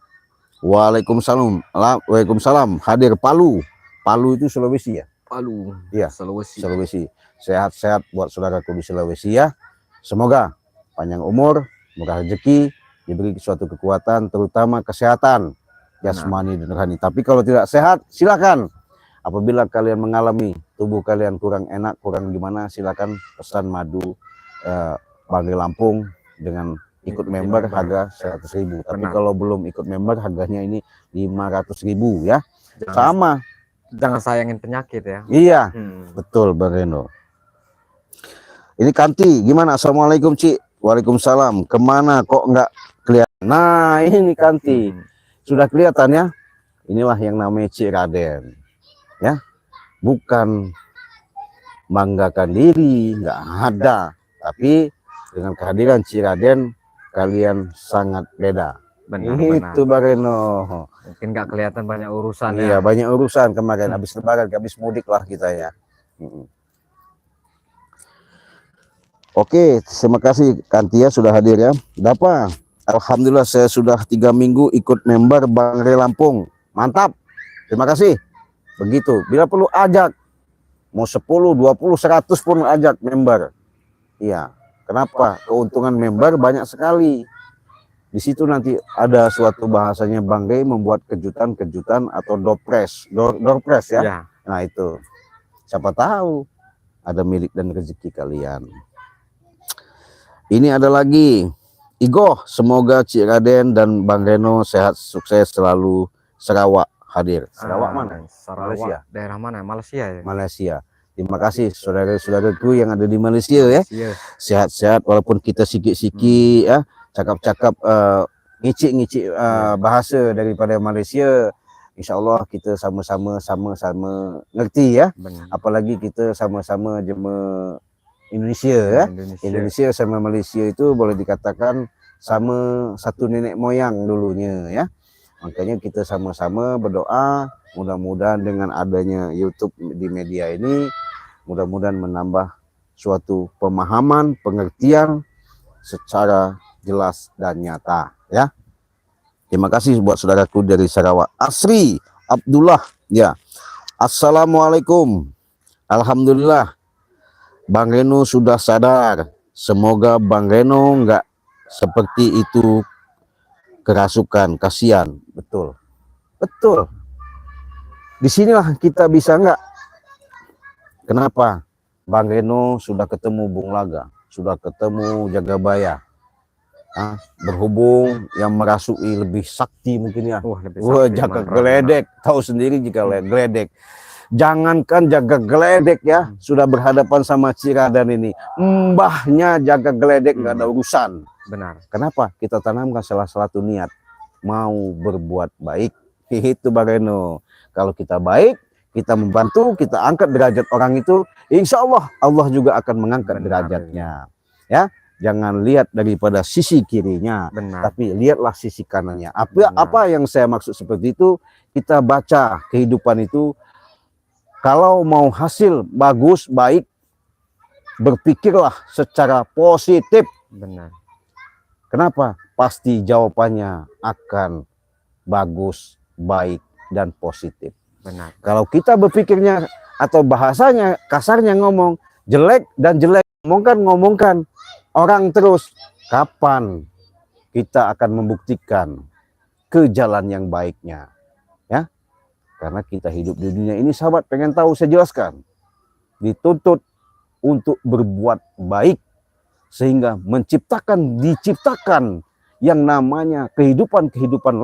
Waalaikumsalam. Waalaikumsalam. Hadir Palu. Palu itu Sulawesi ya? Palu. Iya, Sulawesi. Sulawesi. Sehat-sehat buat saudaraku di Sulawesi ya. Semoga panjang umur, murah rezeki, diberi suatu kekuatan, terutama kesehatan jasmani dan rohani. Tapi kalau tidak sehat, silakan. Apabila kalian mengalami tubuh kalian kurang enak, kurang gimana, silakan pesan madu Banggai Lampung dengan ikut member harga 100.000. Tapi kalau belum ikut member harganya ini 500.000 ya. Sama. Jangan sayangin penyakit ya. Iya, betul Bang Reno. Ini Kanti, gimana? Assalamualaikum Ci. Waalaikumsalam. Kemana kok nggak kelihatan? Nah ini Kanti, sudah kelihatan ya. Inilah yang namanya Ci Raden. Ya, bukan banggakan diri, nggak ada. Tapi dengan kehadiran Ci Raden, kalian sangat beda. Benar, itu Bang Reno. Mungkin nggak kelihatan banyak urusan ya. Iya, banyak urusan kemarin habis lebaran, habis mudik lah kita ya. Oke, terima kasih Kantia sudah hadir ya. Dapa, alhamdulillah saya sudah 3 minggu ikut member Banggai Lampung. Mantap. Terima kasih. Begitu. Bila perlu ajak. Mau 10, 20, 100 pun ajak member. Iya. Kenapa? Keuntungan member banyak sekali. Di situ nanti ada suatu bahasanya Banggai membuat kejutan-kejutan atau doorpress ya. Ya. Nah itu. Siapa tahu ada milik dan rezeki kalian. Ini ada lagi Igo, semoga Ci Raden dan Bang Reno sehat sukses selalu. Sarawak hadir. Sarawak mana? Sarawak, Malaysia. Daerah mana? Malaysia ya? Malaysia. Terima kasih saudara-saudaraku yang ada di Malaysia ya. Sehat-sehat walaupun kita sikit-sikit ya, cakap-cakap ngicik-ngicik bahasa daripada Malaysia. Insya Allah kita sama-sama ngerti ya. Benar. Apalagi kita sama-sama jemaah Indonesia ya. Indonesia sama Malaysia itu boleh dikatakan sama satu nenek moyang dulunya ya. Makanya kita sama-sama berdoa mudah-mudahan dengan adanya YouTube di media ini mudah-mudahan menambah suatu pemahaman, pengertian secara jelas dan nyata ya. Terima kasih buat saudaraku dari Sarawak. Asri Abdullah ya. Assalamualaikum. Alhamdulillah Bang Reno sudah sadar. Semoga Bang Reno nggak seperti itu kerasukan, kasihan. Betul. Betul. Disinilah kita bisa nggak. Kenapa? Bang Reno sudah ketemu Bung Laga, sudah ketemu Jagabaya. Berhubung yang merasuki lebih sakti mungkin ya. Wah, jaga geledek. Tahu sendiri jika geledek. Jangankan jaga geledek ya, sudah berhadapan sama Ci Raden ini. Mbahnya jaga geledek nggak ada urusan. Benar. Kenapa? Kita tanamkan salah satu niat. Mau berbuat baik. Itu Bang Reno. Kalau kita baik, kita membantu, kita angkat derajat orang itu, insya Allah Allah juga akan mengangkat derajatnya. Ya, jangan lihat daripada sisi kirinya, tapi lihatlah sisi kanannya. Apa yang saya maksud seperti itu? Kita baca kehidupan itu. Kalau mau hasil bagus, baik, berpikirlah secara positif. Benar. Kenapa? Pasti jawabannya akan bagus, baik, dan positif. Benar. Kalau kita berpikirnya atau bahasanya kasarnya ngomong jelek dan jelek, ngomongkan orang terus, kapan kita akan membuktikan ke jalan yang baiknya ya? Karena kita hidup di dunia ini, sahabat, pengen tahu saya jelaskan, dituntut untuk berbuat baik sehingga diciptakan yang namanya kehidupan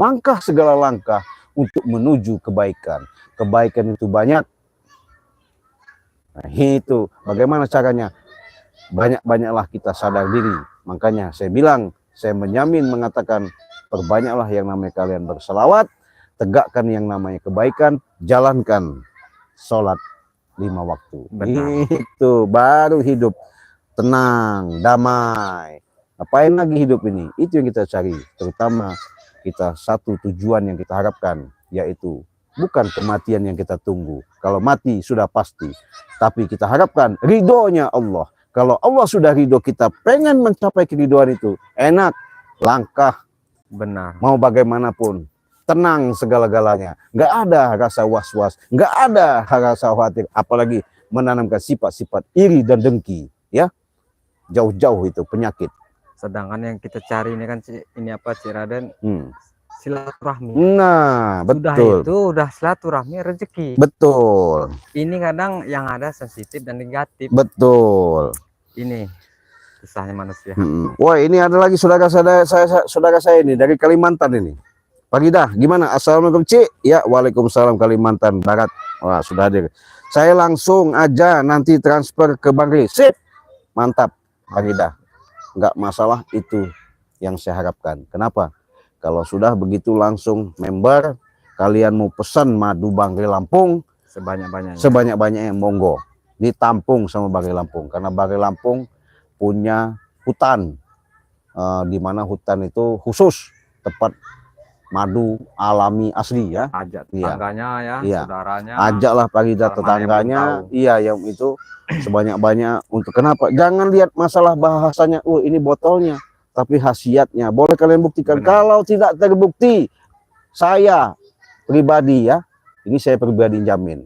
langkah segala langkah untuk menuju kebaikan. Kebaikan itu banyak. Nah, itu bagaimana caranya? Banyak-banyaklah kita sadar diri. Makanya saya bilang, saya menyamin mengatakan, perbanyaklah yang namanya kalian berselawat, tegakkan yang namanya kebaikan, jalankan sholat 5 waktu. Benar. Itu baru hidup tenang, damai. Apain lagi hidup ini? Itu yang kita cari. Terutama kita satu tujuan yang kita harapkan, yaitu bukan kematian yang kita tunggu. Kalau mati sudah pasti, tapi kita harapkan ridhonya Allah. Kalau Allah sudah ridho, kita pengen mencapai keridhoan itu, enak, langkah, benar, mau bagaimanapun, tenang segala-galanya, nggak ada rasa was-was, nggak ada rasa khawatir, apalagi menanamkan sifat-sifat iri dan dengki, ya, jauh-jauh itu penyakit. Sedangkan yang kita cari ini kan ini apa, Cik Raden, silaturahmi. Nah, sudah betul. Itu udah silaturahmi, rezeki. Betul. Ini kadang yang ada sensitif dan negatif. Betul. Ini kisahnya manusia. Wah, ini ada lagi saudara saya ini dari Kalimantan ini. Farida, gimana? Assalamualaikum Cik. Ya, waalaikumsalam Kalimantan Barat. Wah, sudah hadir. Saya langsung aja nanti transfer ke Bang Rey. Sip. Mantap, Farida. Nggak masalah, itu yang saya harapkan. Kenapa? Kalau sudah begitu langsung member, kalian mau pesan madu Bang Rey Lampung, sebanyak-banyaknya monggo. Ditampung sama Bang Rey Lampung. Karena Bang Rey Lampung punya hutan, di mana hutan itu khusus tempat madu alami asli, ya. Ajak tetangganya, ya, saudaranya. Ajaklah Farida tetangganya, iya, yang itu sebanyak-banyak. Untuk kenapa? Jangan lihat masalah bahasanya, ini botolnya, tapi khasiatnya. Boleh kalian buktikan. Benar. Kalau tidak terbukti, saya pribadi, ya, ini saya pribadi jamin.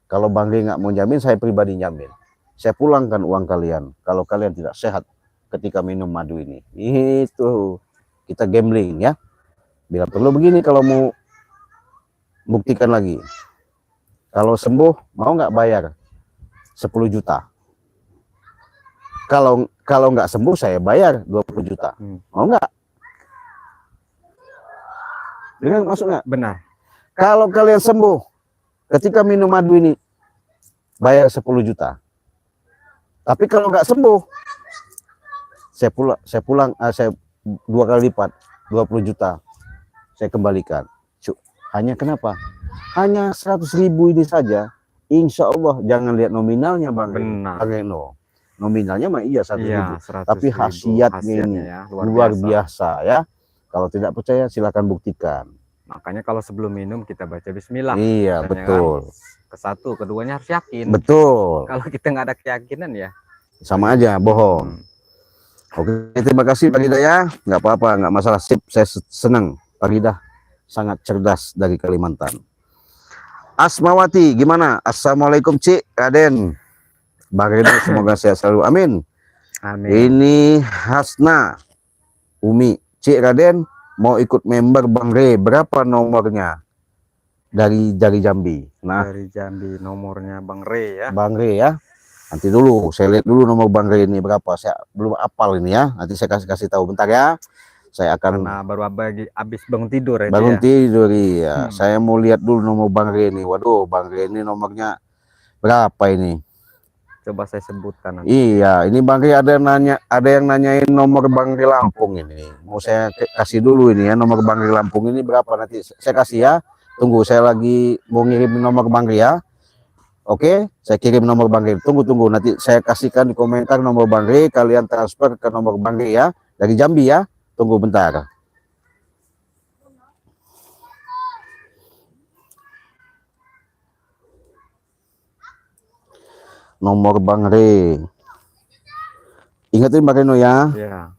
Kalau Bang Rey nggak mau jamin, saya pribadi jamin. Saya pulangkan uang kalian kalau kalian tidak sehat ketika minum madu ini. Itu kita gambling, ya. Bila perlu begini, kalau mau buktikan lagi. Kalau sembuh, mau nggak bayar 10 juta? Kalau nggak sembuh, saya bayar 20 juta. Mau nggak? Dengan masuk nggak? Benar. Kalau kalian sembuh ketika minum madu ini, bayar 10 juta. Tapi kalau nggak sembuh, saya saya 2 kali lipat, 20 juta saya kembalikan. Hanya kenapa? Hanya 100.000 ini saja. Insya Allah, jangan lihat nominalnya Bang. Benar. Nominalnya mah iya 100.000, tapi khasiatnya ini, ya, luar biasa, ya. Kalau tidak percaya silakan buktikan. Makanya kalau sebelum minum kita baca bismillah. Iya, betul. Kesatu, keduanya harus yakin. Betul. Kalau kita nggak ada keyakinan, ya sama aja bohong. Oke, terima kasih Farida, ya. Nggak apa-apa, nggak masalah. Sip, saya senang. Farida sangat cerdas dari Kalimantan. Asmawati, gimana? Assalamualaikum Cik Raden. Bang Rey, semoga sehat selalu. Amin. Amin. Ini Hasna Umi. Cik Raden mau ikut member Bang Rey, berapa nomornya? Dari Jambi. Nah, dari Jambi nomornya Bang Rey, ya. Bang Rey, ya. Nanti dulu saya lihat dulu nomor Bang Rey ini berapa. Saya belum hafal ini, ya. Nanti saya kasih tahu bentar, ya. Saya akan baru habis bangun tidur, ya. Bangun tidur, iya. Saya mau lihat dulu nomor Bang Rey ini. Waduh, Bang Rey ini nomornya berapa ini? Coba saya sebutkan nanti. Iya, ini Bang Rey ada yang nanyain nomor Bang Rey Lampung ini. Mau saya kasih dulu ini, ya, nomor Bang Rey Lampung ini berapa, nanti saya kasih, ya. Tunggu, saya lagi mau ngirim nomor Bang Rey, ya. Oke, saya kirim nomor Bang Rey. Tunggu, nanti saya kasihkan di komentar nomor Bang Rey, kalian transfer ke nomor Bang Rey, ya. Dari Jambi, ya. Tunggu bentar. Nomor Bang Rey. Ingatin Bang Reno, ya. Iya.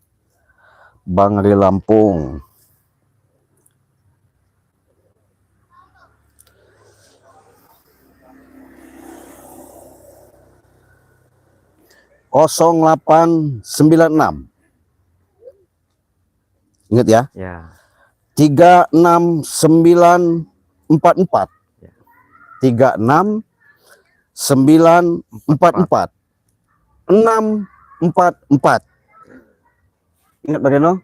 Bang Rey Lampung. Kosong 896. Ingat, ya? Ya. 36944. Ya. 36944. 644. Ingat Bang Reno?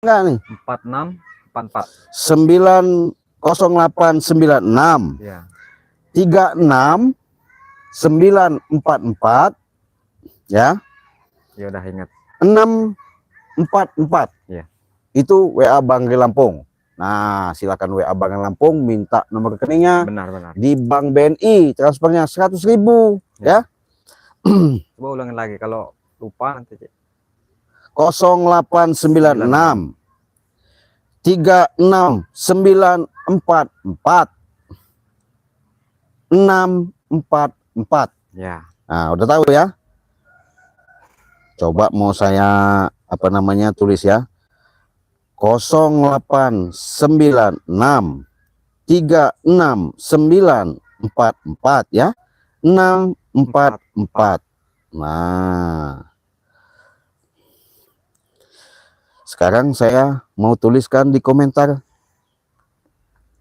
Enggak nih. 4644. 90896. Ya. 36944. Ya. Ya udah ingat. 644. Ya. Itu WA Bang Rey Lampung. Nah, silakan WA Bang Rey Lampung, minta nomor rekeningnya. Benar. Di Bank BNI, transfernya 100.000, ya. Coba ulangin lagi kalau lupa nanti, Cik. 0896 36944 644. Ya. Nah, udah tahu ya? Coba mau saya tulis ya. 0896369444 ya. 644. Nah, sekarang saya mau tuliskan di komentar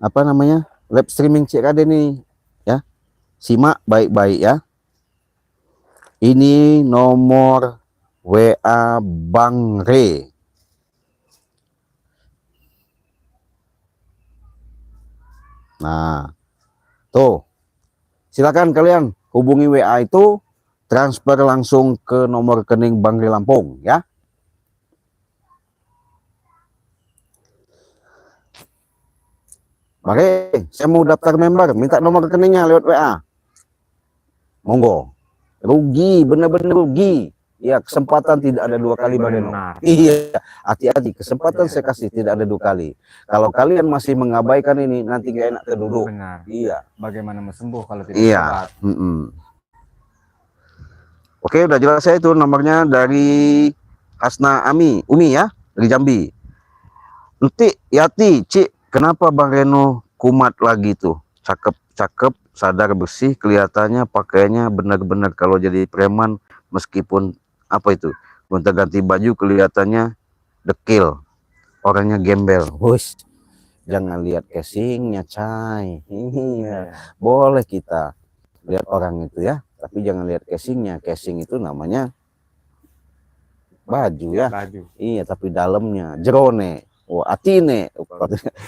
live streaming Cik Raden ini ya. Simak baik-baik ya. Ini nomor WA Bang Re. Nah, tuh, silakan kalian hubungi WA itu, transfer langsung ke nomor rekening Bang Re Lampung ya. Oke, saya mau daftar member, minta nomor rekeningnya lewat WA. Monggo. Rugi, bener-bener rugi. Ya, kesempatan tidak ada dua kali, Bang Reno. Iya, hati-hati, kesempatan saya kasih tidak ada dua kali. Kalau kalian masih mengabaikan ini, nanti gak enak keduduk. Benar. Iya. Bagaimana mau sembuh kalau tidak iya. Oke, udah jelas saya itu nomornya dari Hasna Umi ya, dari Jambi. Nanti Yati, Cik, kenapa Bang Reno kumat lagi tuh? Cakep, sadar bersih, kelihatannya pakaiannya benar-benar kalau jadi preman, meskipun gonta-ganti baju kelihatannya dekil, orangnya gembel. Wush, jangan lihat casingnya, Cai. Iya, boleh kita lihat orang itu ya, tapi jangan lihat casingnya. Casing itu namanya baju ya. Iya, tapi dalamnya jerone. Oh, atine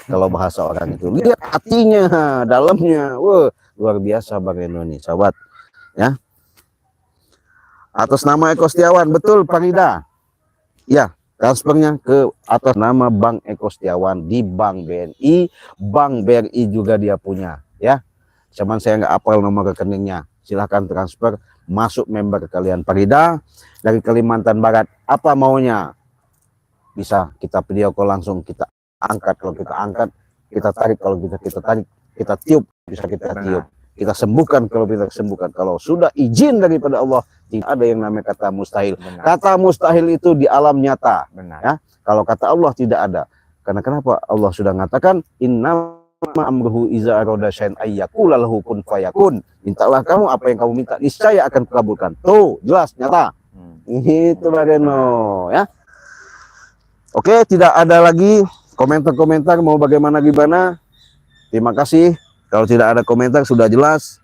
kalau bahasa orang itu. Lihat hatinya, dalamnya. Wah, luar biasa Bang Reno nih, sahabat. Ya. Atas nama Eko Setiawan, betul Farida. Ya, transfernya ke atas nama Bang Eko Setiawan di Bank BNI. Bank BNI juga dia punya, ya. Cuman saya nggak hafal nomor rekeningnya. Silahkan transfer, masuk member kalian. Farida dari Kalimantan Barat, apa maunya? Bisa kita video call langsung, kita angkat, kalau kita angkat, kita tarik, kalau kita tarik, kita tiup, bisa kita tiup. Kita sembuhkan kalau kita sembuhkan. Kalau sudah izin daripada Allah, tidak ada yang namanya kata mustahil. Benar. Kata mustahil itu di alam nyata. Benar. Ya, kalau kata Allah tidak ada. Karena kenapa? Allah sudah mengatakan innama amruhu iza aroda syai'an ayyaqula lahu kun fayakun. Mintalah kamu apa yang kamu minta, niscaya akan kabulkan. Tuh, jelas nyata. Itu Bang Reno ya. Oke, tidak ada lagi komentar-komentar mau bagaimana gimana. Terima kasih. Kalau tidak ada komentar, sudah jelas,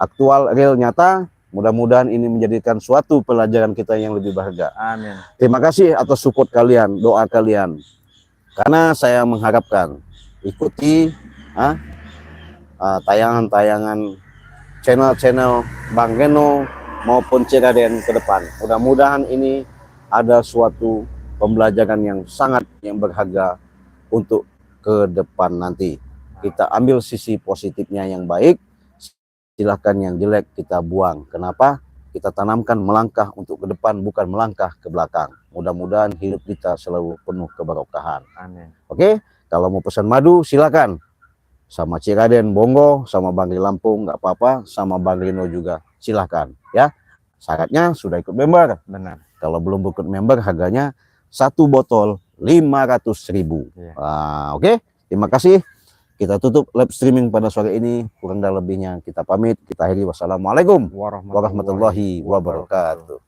aktual, real, nyata. Mudah-mudahan ini menjadikan suatu pelajaran kita yang lebih berharga. Amin. Terima kasih atas support kalian, doa kalian. Karena saya mengharapkan ikuti tayangan-tayangan channel-channel Bang Reno maupun Cik Raden ke depan. Mudah-mudahan ini ada suatu pembelajaran yang sangat berharga untuk ke depan nanti. Kita ambil sisi positifnya yang baik, silahkan yang jelek kita buang. Kenapa? Kita tanamkan melangkah untuk ke depan, bukan melangkah ke belakang. Mudah-mudahan hidup kita selalu penuh keberkahan. Amin. Oke, kalau mau pesan madu silakan. Sama Cik Raden Bongo, sama Bang Re Lampung, nggak apa-apa, sama Bang Reno juga silahkan. Ya, syaratnya sudah ikut member. Benar. Kalau belum ikut member, harganya 1 botol 500.000. Ya. Oke, terima kasih. Kita tutup live streaming pada sore ini. Kurang dan lebihnya kita pamit. Kita akhiri. Wassalamualaikum warahmatullahi wabarakatuh.